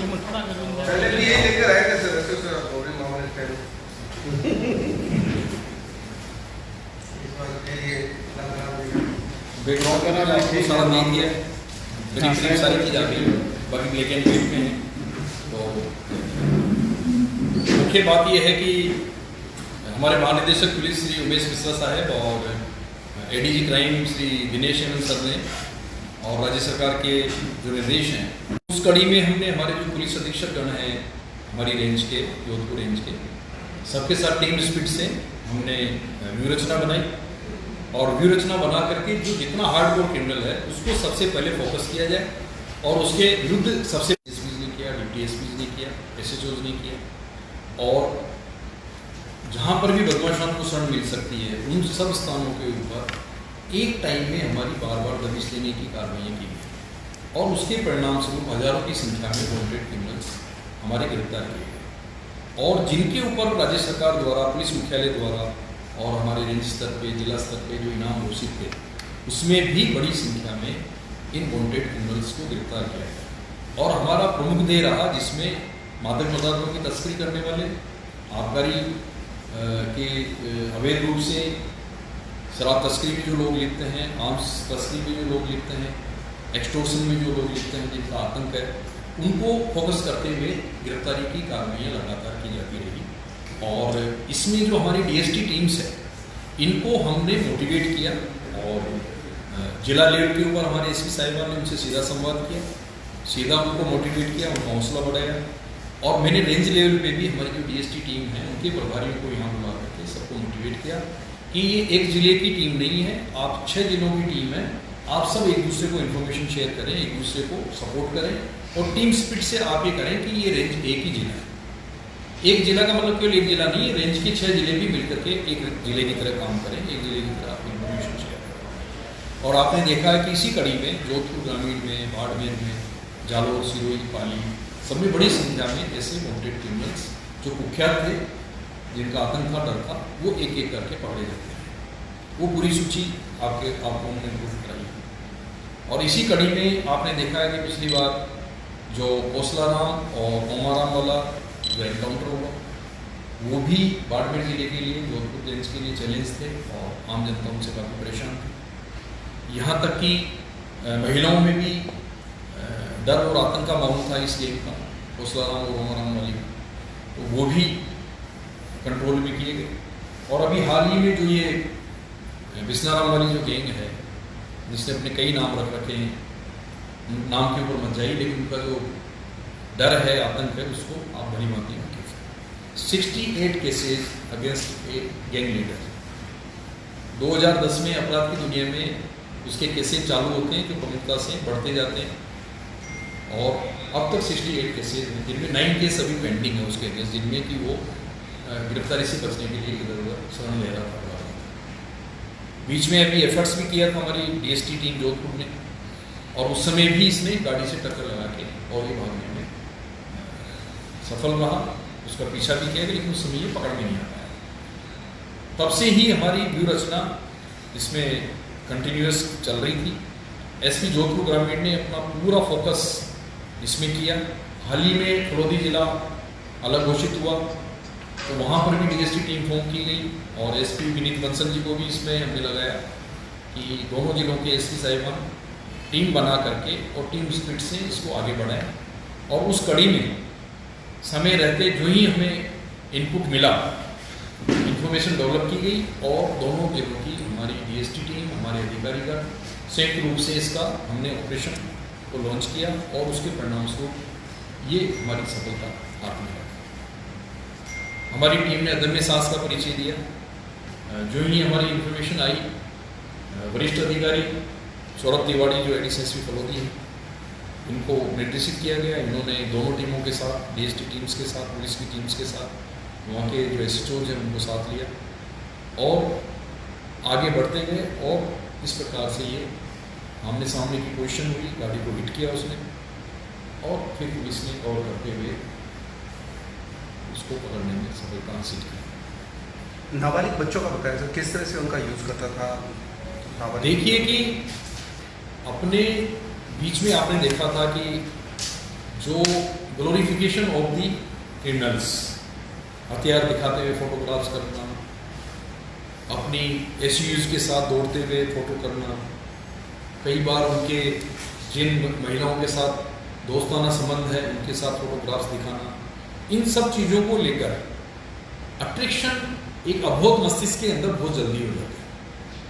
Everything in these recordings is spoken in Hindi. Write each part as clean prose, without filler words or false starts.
पहले भी ये लेकर आए थे सर, ऐसे सर बोरिंग माहौल है इस बार के लिए बैकग्राउंड का नाम आपको सारा दे दिया है, करीब सारी चीज़ आ गई, बाकी ब्लैक एंड व्हाइट में है। तो मुख्य बात यह है कि हमारे महानिदेशक पुलिस श्री उमेश मिश्रा साहब और एडीजी क्राइम श्री दिनेश आनंद सर ने और राज्य सरकार के जो निर्देश हैं, उस कड़ी में हमने हमारे जो पुलिस अधीक्षक गण हैं हमारी रेंज के, जोधपुर रेंज के, सबके साथ टीम स्पिरिट से हमने व्यूहरचना बनाई और व्यूहरचना बना करके जो जितना हार्डकोर क्रिमिनल है उसको सबसे पहले फोकस किया जाए और उसके विरुद्ध सबसे एसपीज ने किया, डिप्टी एसपीज ने किया, एसएचओज ने किया और जहाँ पर भी बदमाशों को शरण मिल सकती है उन सब स्थानों के ऊपर एक टाइम में हमारी बार बार दबिश लेने की कार्रवाइयाँ की गई और उसके परिणाम स्वरूप हजारों की संख्या में वांटेड क्रिमिनल्स हमारे गिरफ्तार किए गए और जिनके ऊपर राज्य सरकार द्वारा, पुलिस मुख्यालय द्वारा और हमारे रेंज स्तर पे, जिला स्तर पे जो इनाम घोषित थे उसमें भी बड़ी संख्या में इन वांटेड क्रिमिनल्स को गिरफ्तार किया गया। और हमारा प्रमुख ध्येय रहा जिसमें मादक पदार्थों की तस्करी करने वाले, आबकारी के अवैध रूप से शराब तस्करी में जो लोग लिप्त हैं, आर्म्स तस्करी में जो लोग लिप्त हैं, एक्सटोर्शन में जो लोग लिप्त हैं, जिनका आतंक है, उनको फोकस करते हुए गिरफ्तारी की कार्रवाइयाँ लगातार की जाती रही। और इसमें जो हमारी डीएसटी टीम्स है इनको हमने मोटिवेट किया और जिला लेवल के ऊपर हमारे एसपी साहिबान ने उनसे सीधा संवाद किया, सीधा उनको मोटिवेट किया, उनका हौसला बढ़ाया और मैंने रेंज लेवल पे भी हमारी जो डीएसटी टीम है उनके प्रभारियों को यहाँ बुला करके सबको मोटिवेट किया कि ये एक ज़िले की टीम नहीं है, आप 6 जिलों की टीम है, आप सब एक दूसरे को इन्फॉर्मेशन शेयर करें, एक दूसरे को सपोर्ट करें और टीम स्पिरिट से आप ये करें कि ये रेंज एक ही जिला है। एक जिला का मतलब केवल एक जिला नहीं है, रेंज के 6 जिले भी मिलकर के एक जिले की तरह काम करें, एक जिले की तरह आप इन्फॉर्मेशन शेयर करें। और आपने देखा है कि इसी कड़ी में जोधपुर ग्रामीण में, बाड़मेर में, जालोर, सिरोही, पाली, सब में बड़ी संख्या में ऐसे वांटेड क्रिमिनल्स जो कुख्यात थे, जिनका आतंक का डर था, वो एक एक करके पकड़े जाते हैं। वो पूरी सूची आपको हमने प्रूफ कराई। और इसी कड़ी में आपने देखा है कि पिछली बार जो कोसलाराम और ओमाराम वाला जो एनकाउंटर हुआ वो भी बाड़मेर जिले के लिए, जोधपुर रेंज के लिए चैलेंज थे और आम जनता उनसे काफ़ी परेशान थी। यहाँ तक कि महिलाओं में भी डर और आतंक का माहौल था इस गेम का, कोसलाराम और ओमाराम वाली, तो वो भी कंट्रोल में किए गए। और अभी हाल ही में जो ये बिस्नाराम वाली जो गैंग है जिसने अपने कई नाम रख रखे हैं, नाम के ऊपर मत जाइए, लेकिन उनका जो डर है, आतंक है, उसको आप बड़ी मानती हैं। 68 cases against a gang leader. 2010 में अपराध की दुनिया में उसके केसेज चालू होते हैं जो प्रमुखता से बढ़ते जाते हैं और अब तक 68 केसेज हैं, जिनमें 9 केस अभी पेंडिंग है उसके केस, जिनमें कि वो गिरफ्तारी से बचने के लिए इधर उधर शरण ले रहा था। बीच में अभी एफर्ट्स भी किया था हमारी डीएसटी टीम जोधपुर ने और उस समय भी इसने गाड़ी से टक्कर लगा के और ये भागने में सफल रहा, उसका पीछा भी किया लेकिन उस समय ये पकड़ में नहीं आ पाया। तब से ही हमारी व्यू रचना इसमें कंटिन्यूअस चल रही थी। एसपी जोधपुर ग्रामीण ने अपना पूरा फोकस इसमें किया। हाल ही में फलोदी जिला अलग घोषित हुआ तो वहाँ पर भी डीएसटी टीम फॉर्म की गई और एसपी विनीत बंसल जी को भी इसमें हमने लगाया कि दोनों जिलों के एसपी साहिबान टीम बना करके और टीम स्पिरिट से इसको आगे बढ़ाएं। और उस कड़ी में समय रहते जो ही हमें इनपुट मिला, इंफॉर्मेशन डेवलप की गई और दोनों जिलों की हमारी डीएसटी टीम, हमारे अधिकारीगण संयुक्त रूप से इसका हमने ऑपरेशन को लॉन्च किया और उसके परिणाम स्वरूप ये हमारी सफलता हाथ में है। हमारी टीम ने अदम्य साहस का परिचय दिया। जो ही हमारी इन्फॉर्मेशन आई, वरिष्ठ अधिकारी सौरभ तिवारी जो एडीएसपी फलोदी हैं, इनको निर्देशित किया गया। इन्होंने दोनों टीमों के साथ, डीएसटी टीम्स के साथ, पुलिस की टीम्स के साथ, वहाँ के जो एसएचओज हैं उनको साथ लिया और आगे बढ़ते गए और इस प्रकार से ये आमने सामने की पोजीशन हुई, गाड़ी को हिट किया उसने और फिर पुलिस ने कवर करते हुए उसको पकड़ने में सफलता हासिल की। नाबालिग बच्चों का बताया सर, किस तरह से उनका यूज़ करता था? देखिए कि अपने बीच में आपने देखा था कि जो ग्लोरिफिकेशन ऑफ दी क्रिमिनल्स, हथियार दिखाते हुए फोटोग्राफ्स करना, अपनी एसयूज़ के साथ दौड़ते हुए फ़ोटो करना, कई बार उनके जिन महिलाओं के साथ दोस्ताना संबंध है उनके साथ फोटोग्राफ्स दिखाना, इन सब चीज़ों को लेकर अट्रैक्शन एक अबोध मस्तिष्क के अंदर बहुत जल्दी हो जाता है।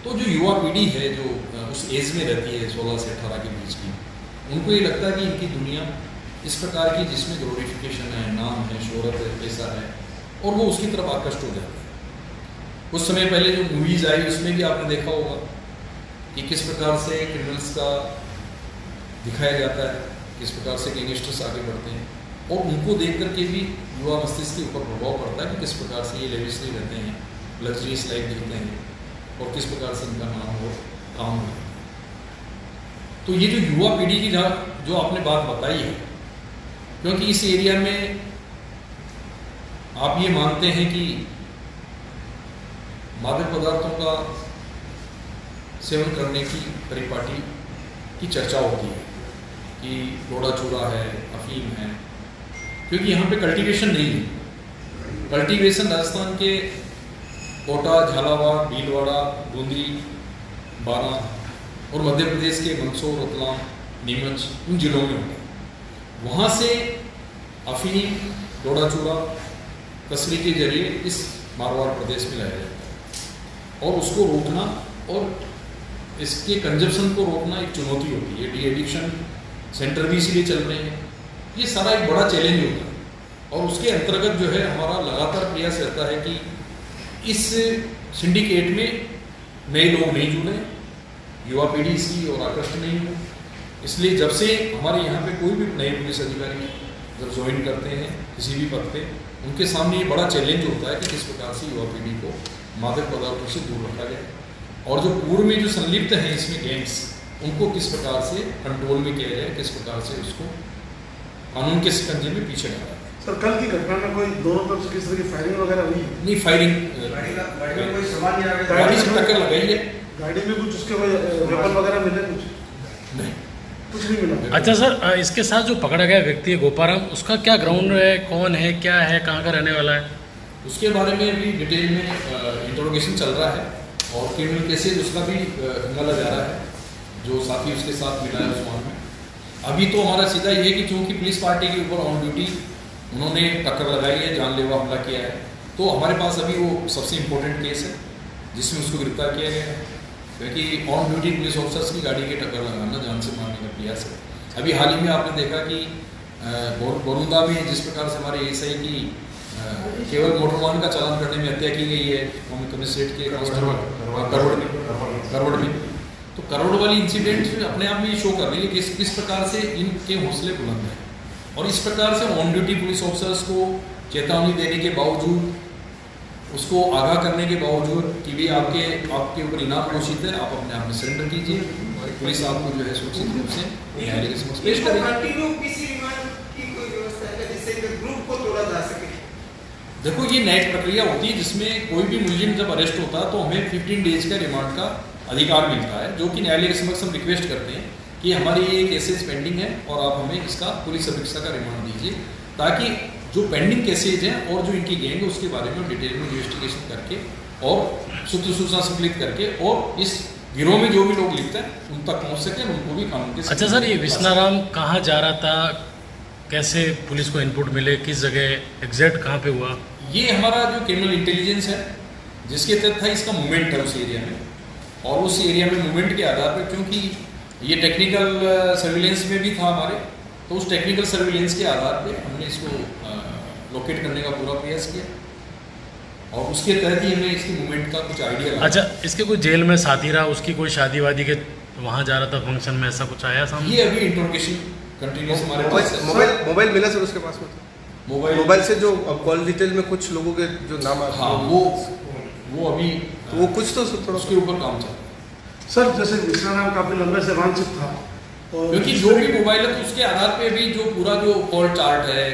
तो जो युवा पीढ़ी है जो उस एज में रहती है 16 से 18 के बीच की, उनको ये लगता है कि इनकी दुनिया इस प्रकार की जिसमें ग्लोरिफिकेशन है, नाम है, शोहरत है, पैसा है, और वो उसकी तरफ आकर्षित हो जाता है। कुछ समय पहले जो मूवीज़ आई उसमें भी आपने देखा होगा कि किस प्रकार से क्रिमिनल्स का दिखाया जाता है, किस प्रकार से गैंगस्टर्स आगे बढ़ते हैं, और उनको देख करके भी युवा मस्तिष्क के ऊपर प्रभाव पड़ता है कि किस प्रकार से ये लेविशली रहते हैं, लग्जरियस लाइफ जीते हैं, और किस प्रकार से इनका नाम और काम हो। तो ये जो युवा पीढ़ी की जो आपने बात बताई है, क्योंकि इस एरिया में आप ये मानते हैं कि मादक पदार्थों का सेवन करने की परिपाटी की चर्चा होती है कि लोड़ा चूरा है, अफीम है, क्योंकि यहाँ पे कल्टीवेशन नहीं है। कल्टीवेशन राजस्थान के कोटा, झालावाड़, भीलवाड़ा, बूंदी, बारां और मध्य प्रदेश के मंदसौर, रतलाम, नीमच, उन जिलों में होता है। वहाँ से अफीम, लोड़ा चूरा तस्करी के जरिए इस मारवाड़ प्रदेश में लाया जाता है, और उसको रोकना और इसके कंजप्शन को रोकना एक चुनौती होती है। डी एडिक्शन सेंटर भी इसीलिए चल रहे हैं। ये सारा एक बड़ा चैलेंज होता है, और उसके अंतर्गत जो है हमारा लगातार प्रयास रहता है कि इस सिंडिकेट में नए लोग नहीं जुड़े, युवा पीढ़ी इसकी और आकर्षित नहीं हो। इसलिए जब से हमारे यहाँ पे कोई भी नए पुलिस अधिकारी जब ज्वाइन करते हैं किसी भी पद पे, उनके सामने ये बड़ा चैलेंज होता है कि किस प्रकार से युवा पीढ़ी को मादक पदार्थों से दूर रखा जाए, और जो पूर्व में जो संलिप्त हैं इसमें गैंग्स, उनको किस प्रकार से कंट्रोल में किया जाए, किस प्रकार से उसको कानून के शिकंजे में पीछे डाला जाए। सर, कल की घटना में कोई दोनों तरफ से किस तरह की फायरिंग वगैरह हुई? नहीं, फायरिंग गाड़ी में कोई सामान नहीं आ गया, गाड़ी से टक्कर लगाई है, गाड़ी में कुछ उसके वेपन वगैरह मिले? नहीं, कुछ नहीं मिला। अच्छा सर, इसके साथ जो पकड़ा गया व्यक्ति है गोपाराम, उसका क्या ग्राउंड है, कौन है, क्या है, कहाँ का रहने वाला है? उसके बारे में भी डिटेल में इंट्रोगेशन चल रहा है, और क्रिमिनल केसेज उसका भी निकाला जा रहा है, जो साथी उसके साथ मिला है उस मामले में। अभी तो हमारा सीधा ये है कि चूँकि पुलिस पार्टी के ऊपर ऑन ड्यूटी उन्होंने टक्कर लगाई है, जानलेवा हमला किया है, तो हमारे पास अभी वो सबसे इम्पोर्टेंट केस है जिसमें उसको गिरफ्तार किया गया है, क्योंकि ऑन ड्यूटी पुलिस ऑफिसर्स की गाड़ी के टक्कर लगाना जान से मारने का प्रयास है। अभी हाल ही में आपने देखा कि बोरुंदा में जिस प्रकार से हमारे एसआई की केवल मोटर वाहन का चालान करने में हत्या की गई है, कमिश्नरेट के करवड़ में, तो करोड़ वाली इंसिडेंट अपने आप में ये शो कर रही है कि किस प्रकार से इनके हौसले बुलंद हैं, और इस प्रकार से ऑन ड्यूटी पुलिस ऑफिसर्स को चेतावनी देने के बावजूद, उसको आगाह करने के बावजूद कि भी आपके ऊपर इनाम घोषित है, आप अपने आप में सरेंडर कीजिए, पुलिस आपको जो है सुरक्षित रूप से न्यायालय के समक्ष पेश करेगी। देखो, ये न्यायिक प्रक्रिया होती है जिसमें कोई भी मुलजिम जब अरेस्ट होता है तो हमें 15 डेज का रिमांड का अधिकार मिलता है, जो कि न्यायालय के समक्ष हम रिक्वेस्ट करते हैं कि हमारी ये केसेज पेंडिंग है और आप हमें इसका पुलिस अपेक्षा का रिमांड दीजिए, ताकि जो पेंडिंग केसेज हैं और जो इनकी गैंग है उसके बारे में डिटेल में इन्वेस्टिगेशन करके और सूचना संकलित करके और इस गिरोह में जो भी लोग लिखते हैं उन तक पहुँच सके, उनको भी कानून के। अच्छा सर, ये विश्नाराम कहाँ जा रहा था, कैसे पुलिस को इनपुट मिले, किस जगह एग्जैक्ट कहाँ पे हुआ? ये हमारा जो क्रिमिनल इंटेलिजेंस है जिसके तहत था इसका मूवमेंट है उस एरिया में, और उस एरिया में मूवमेंट के आधार पर, क्योंकि ये टेक्निकल सर्विलेंस में भी था हमारे, तो उस टेक्निकल सर्विलेंस के आधार पे हमने इसको लोकेट करने का पूरा प्रयास किया, और उसके तहत ही हमें इसकी मूवमेंट का कुछ आइडिया लगा। अच्छा, इसके कोई जेल में साथी रहा, उसकी कोई शादी वादी के वहाँ जा रहा था फंक्शन में, ऐसा कुछ आया सामने? ये अभी इंट्रोगेशन कंटिन्यूस हमारे पास है। मोबाइल मिला सर उसके पास में? मोबाइल से जो कॉल डिटेल में कुछ लोगों के जो नाम आते हैं, हाँ, वो अभी तो वो कुछ तो थोड़ा उसके ऊपर काम चल रहा है सर। जैसे विश्नाराम काफी लंबे से वांछित था, क्योंकि जो भी मोबाइल है तो उसके आधार पे भी जो पूरा जो कॉल चार्ट है,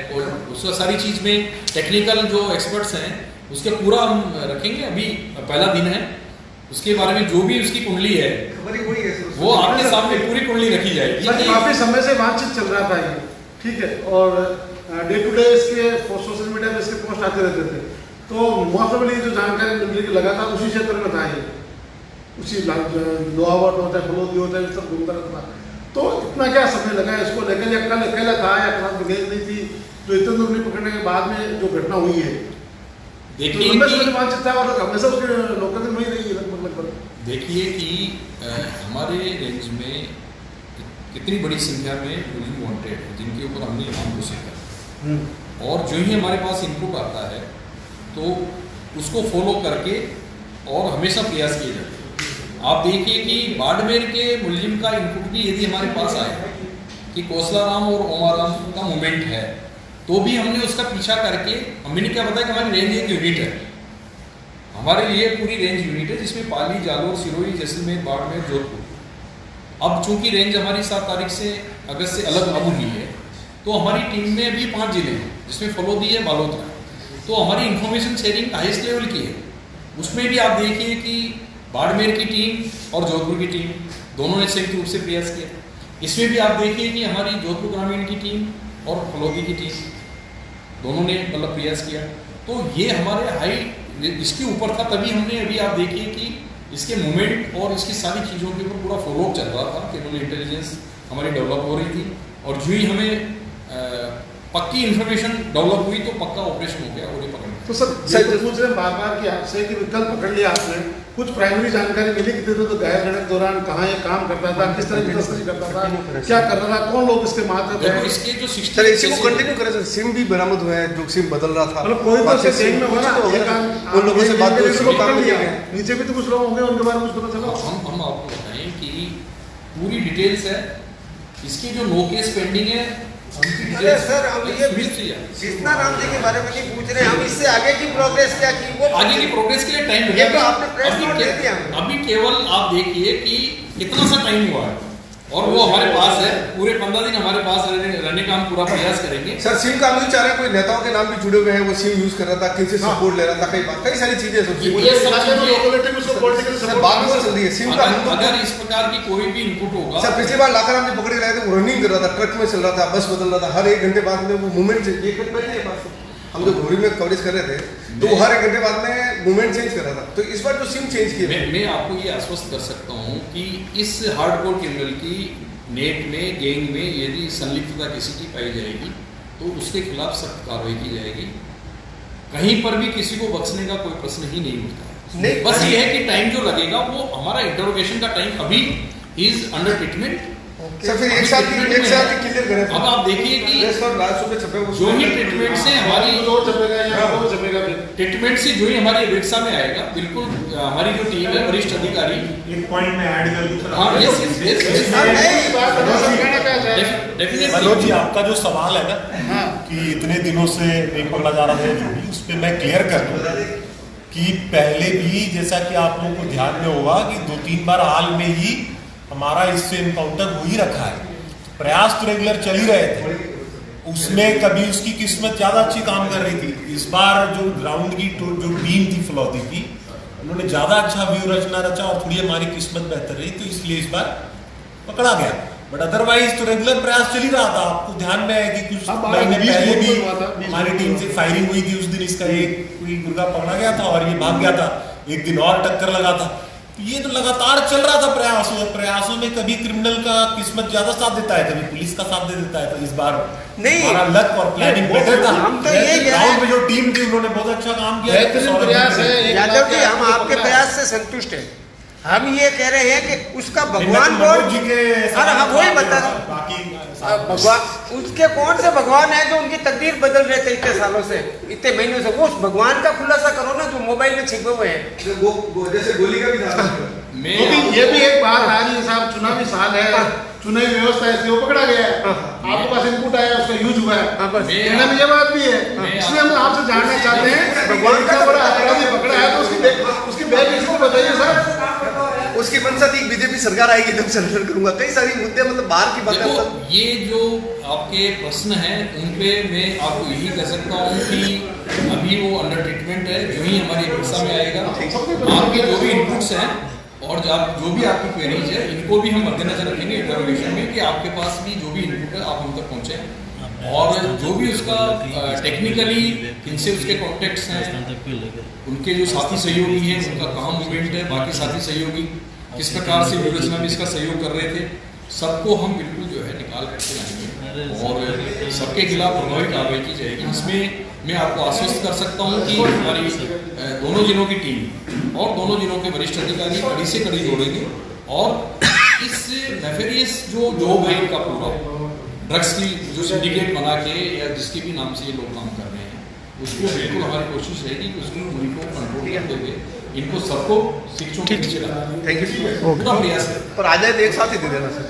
उसका सारी चीज़ में टेक्निकल जो एक्सपर्ट्स हैं उसके पूरा हम रखेंगे। अभी पहला दिन है, उसके बारे में जो भी उसकी कुंडली है वो आपके सामने पूरी कुंडली रखी जाएगी। काफी समय से वांछित चल रहा था ये, ठीक है, और डे टू डे इसके सोशल मीडिया पे इसके पोस्ट आते रहते थे, तो मौसमली जो जानकारी मिलने की लगातार उसी क्षेत्र में था, ये उसी लोहावट होता है, फलोदी होता है, सब घूमता रहता था। तो इतना क्या समय लगा इसको लेकर, या कल अकेला था या क्लास गैस नहीं थी, जो इतने दूर नहीं पकड़ने के बाद में जो घटना हुई है, देखिए मानचित था और हमेशा उसके लोकल में ही रही है लगभग। देखिए कि हमारे रेंज में कितनी बड़ी संख्या में मुलजिम वांटेड है जिनके ऊपर हमने नाम घोषित किया, और जो ही हमारे पास इनपुट आता है तो उसको फॉलो करके और हमेशा प्रयास किए जाते हैं। आप देखिए कि बाड़मेर के मुलजिम का इनपुट भी यदि हमारे पास आए कि कौशलाराम और ओमाराम का मूवमेंट है, तो भी हमने उसका पीछा करके, हमने क्या बताया कि हमारी रेंज एक यूनिट है, हमारे लिए पूरी रेंज यूनिट है जिसमें पाली, जालोर, सिरोही, जैसलमेर, बाड़मेर, जोधपुर। अब चूंकि रेंज हमारी 7 तारीख से अगस्त से अलग अब हुई है, तो हमारी टीम में भी 5 जिले हैं जिसमें फलोदी है, बालोद है, तो हमारी इंफॉर्मेशन शेयरिंग हाईएस्ट लेवल की है। उसमें भी आप देखिए कि बाड़मेर की टीम और जोधपुर की टीम दोनों ने संयुक्त रूप से प्रयास किया। इसमें भी आप देखिए कि हमारी जोधपुर ग्रामीण की टीम और फलोदी की टीम दोनों ने मतलब प्रयास किया। तो ये हमारे हाई इसके ऊपर था, तभी हमने अभी आप देखिए कि इसके मूवमेंट और इसकी सारी चीज़ों के ऊपर पूरा फॉलोअप चल रहा था, क्रिमिनल इंटेलिजेंस हमारी डेवलप हो रही थी, और जो ही हमें पक्की इन्फॉर्मेशन डेवलप हुई तो पक्का ऑपरेशन हो गया और ये पकड़। तो सर पूछ रहे हैं बार बार कि आपसे कि विकल्प पकड़ लिया आपने, कुछ प्राइमरी जानकारी मिली कि तो गैर गणक दौरान कहाँ ये काम करता था, किस तरह की तस्करी करता था, क्या कर रहा था, कौन लोग इसके मात्र थे? इसके जो सर इसी को कंटिन्यू करें सर, सिम भी बरामद हुए हैं, जो सिम बदल रहा था, मतलब कोई तो सिम में हो ना, उन लोगों से बात हुई, नीचे भी तो कुछ लोग होंगे उनके बारे में कुछ पता चला? हम आपको बताएं कि पूरी डिटेल्स है, इसकी जो नो केस पेंडिंग है। अरे सर हम ये कृष्णा राम जी के बारे में नहीं पूछ रहे, हम इससे आगे की प्रोग्रेस क्या की, वो आगे की प्रोग्रेस के लिए टाइम ये तो आपने प्रेस नोट दे दिया। अभी केवल आप देखिए कि कितना सा टाइम हुआ है, और वो हमारे पास है, पूरे 15 दिन हमारे पास रहने का हम पूरा प्रयास करेंगे। सर सिम का हम चाह रहे हैं, कोई नेताओं के नाम भी जुड़े हुए हैं, वो सिम यूज कर रहा था, किनसे सपोर्ट ले रहा था, कई सारी चीजें ये सब चीजें सिम का। अगर इस प्रकार की कोई भी इनपुट होगा, सर पिछली बार लाकर हमने पकड़ के लाए थे, वो रनिंग कर रहा था, ट्रक में चल रहा था, बस बदल रहा था, हर 1 घंटे बाद में वो मूवमेंट हम जो घोरी में कवरेज कर रहे थे, तो वो हर 1 घंटे बाद में मूवमेंट चेंज कर रहा था। तो इस बार जो सिम चेंज किया, मैं आपको ये आश्वस्त कर सकता हूँ कि इस हार्डकोर क्रिमिनल की नेट में, गैंग में यदि संलिप्तता किसी की पाई जाएगी तो उसके खिलाफ सख्त कार्रवाई की जाएगी। कहीं पर भी किसी को बख्शने का कोई प्रश्न ही नहीं उठता है। बस ये है कि टाइम जो लगेगा वो हमारा इंटरोगेशन का टाइम अभी इज अंडर ट्रीटमेंट। सर फिर एक साथ ही क्लियर करें। अब आप देखिए कि छपे जो ही ट्रीटमेंट से हमारी ट्रीटमेंट से जो ही हमारी रिक्शा में आएगा, बिल्कुल हमारी जो टीम है वरिष्ठ अधिकारी, एक पॉइंट में ऐड कर दूं। हाँ मनोज जी, आपका जो सवाल है ना कि इतने दिनों से नहीं पकड़ा जा रहा है, उस पर मैं क्लियर कर दूं कि पहले भी जैसा कि आप लोगों को ध्यान में होगा कि 2-3 बार हाल में ही हमारा इससे इनकाउंटर हो ही रखा है। प्रयास तो रेगुलर चल ही रहे थे, उसमें कभी उसकी किस्मत ज़्यादा अच्छी काम कर रही थी। इस बार जो ग्राउंड की जो टीम थी फलौदी की, उन्होंने ज़्यादा अच्छा व्यू रचा और थोड़ी हमारी किस्मत बेहतर रही, तो इसलिए इस बार पकड़ा गया। बट अदरवाइज तो रेगुलर प्रयास चल ही रहा था। आपको ध्यान में है कि कुछ महीने पहले भी हमारी टीम से फायरिंग हुई थी। उस दिन इसका एक कोई मुर्गा पकड़ा गया था और ये भाग गया था, एक दिन और टक्कर लगा था। ये तो लगातार चल रहा था प्रयासों में कभी क्रिमिनल का किस्मत ज्यादा साथ देता है, कभी पुलिस का साथ दे देता है। तो इस बार नहीं, हमारा लक और प्लानिंग बेटर था। हम तो ये ग्राउंड में जो टीम थी उन्होंने बहुत अच्छा काम किया। प्रयास है यादव जी, हम आपके प्रयास से संतुष्ट हैं। हम ये कह रहे हैं कि उसका भगवान कौन जी के, अरे हम वही बता रहे हैं, बाकी भगवान उसके कौन से भगवान है जो उनकी तकदीर बदल रहे थे इतने सालों से, इतने महीनों से। वो उस भगवान का खुलासा करो ना जो मोबाइल में छिपे हुए हैं। जैसे गोली का भी था। ये भी एक बात आ रही है साहब, चुनावी साल है, चुनावी व्यवस्था है, वो पकड़ा गया है, आपके पास इनपुट आया, उसका यूज हुआ है, कहने में ये बात भी है। इसलिए हम आपसे जानना चाहते हैं, भगवान का बड़ा अपराधी पकड़ा है तो उसकी बैक हिस्ट्री बताइए सर। उसकी मंशा थी बीजेपी सरकार आएगी तब सरेंडर करूंगा। कई सारी मुद्दे मतलब बाहर की बातें। देखो, ये जो आपके प्रश्न हैं उन पे मैं आपको यही कह सकता हूँ कि अभी वो अंडर ट्रीटमेंट है। जो ही हमारी रिक्शा में आएगा, आपके जो भी इनपुट्स हैं और जो भी आपकी क्वेरीज है, इनको भी हम मद्देनजर रखेंगे इंटरोगेशन में कि आपके पास भी जो भी इनपुट है आप हम तक पहुँचे। और जो भी उसका टेक्निकली इनसे उसके कॉन्टेक्ट्स हैं, उनके जो साथी सहयोगी हैं, उनका कहाँ मूवमेंट है, बाकी साथी सहयोगी किस प्रकार से व्यूरोचना में इसका सहयोग कर रहे थे, सबको हम बिल्कुल जो है निकाल करके लाएंगे और सबके खिलाफ प्रभावी कार्रवाई की जाएगी। इसमें मैं आपको आश्वस्त कर सकता हूँ कि हमारी दोनों जिलों की टीम और दोनों जिलों के वरिष्ठ अधिकारी कड़ी से कड़ी जोड़ेंगे और इस नेफेरियस जो जॉब है इनका पूरा ड्रग्स की जो सिंडिकेट बना के या जिसके भी नाम से ये लोग काम कर रहे हैं, उसको बिल्कुल हमारी कोशिश रहेगी कि उसको उनको कंट्रोल करते हुए इनको सबको शिक्षकों के नीचे लाना। Thank you. पूरा प्रयास है। पर आ जाए तो एक साथ ही दे देना सर।